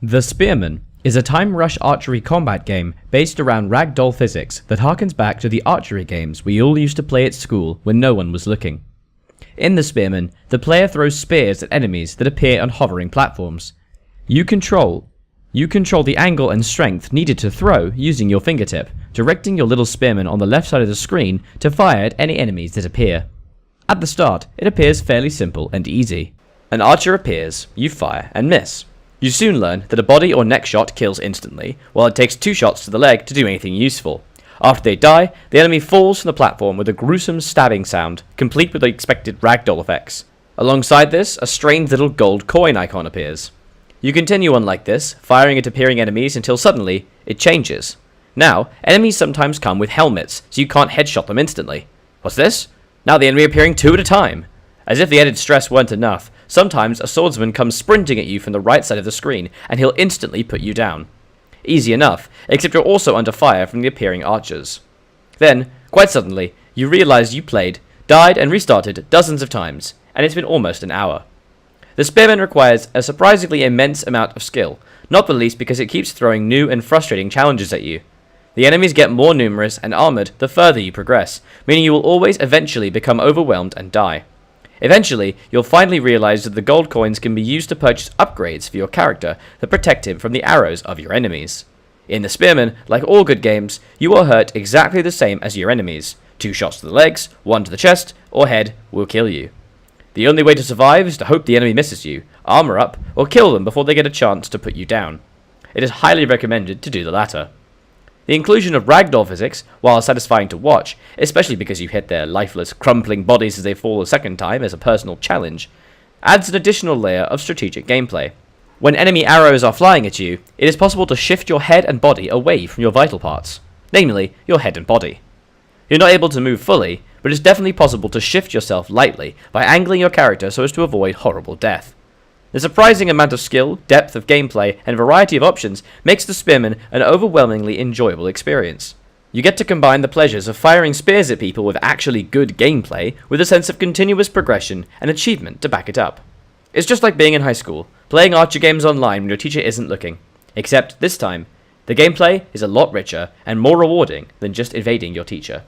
The Spearman is a time rush archery combat game based around ragdoll physics that harkens back to the archery games we all used to play at school when no one was looking. In the Spearman, the player throws spears at enemies that appear on hovering platforms. You control the angle and strength needed to throw using your fingertip, directing your little Spearman on the left side of the screen to fire at any enemies that appear. At the start, it appears fairly simple and easy. An archer appears, you fire and miss. You soon learn that a body or neck shot kills instantly, while it takes 2 shots to the leg to do anything useful. After they die, the enemy falls from the platform with a gruesome stabbing sound, complete with the expected ragdoll effects. Alongside this, a strange little gold coin icon appears. You continue on like this, firing at appearing enemies until suddenly, it changes. Now, enemies sometimes come with helmets, so you can't headshot them instantly. What's this? Now the enemy appearing 2 at a time. As if the added stress weren't enough, sometimes a swordsman comes sprinting at you from the right side of the screen, and he'll instantly put you down. Easy enough, except you're also under fire from the appearing archers. Then, quite suddenly, you realize you played, died and restarted dozens of times, and it's been almost an hour. The Spearman requires a surprisingly immense amount of skill, not the least because it keeps throwing new and frustrating challenges at you. The enemies get more numerous and armored the further you progress, meaning you will always eventually become overwhelmed and die. Eventually, you'll finally realize that the gold coins can be used to purchase upgrades for your character that protect him from the arrows of your enemies. In the Spearman, like all good games, you are hurt exactly the same as your enemies. 2 shots to the legs, 1 to the chest, or head will kill you. The only way to survive is to hope the enemy misses you, armor up, or kill them before they get a chance to put you down. It is highly recommended to do the latter. The inclusion of ragdoll physics, while satisfying to watch, especially because you hit their lifeless, crumpling bodies as they fall a second time as a personal challenge, adds an additional layer of strategic gameplay. When enemy arrows are flying at you, it is possible to shift your head and body away from your vital parts, namely, your head and body. You're not able to move fully, but it's definitely possible to shift yourself lightly by angling your character so as to avoid horrible death. The surprising amount of skill, depth of gameplay, and variety of options makes the Spearman an overwhelmingly enjoyable experience. You get to combine the pleasures of firing spears at people with actually good gameplay with a sense of continuous progression and achievement to back it up. It's just like being in high school, playing archer games online when your teacher isn't looking. Except, this time, the gameplay is a lot richer and more rewarding than just evading your teacher.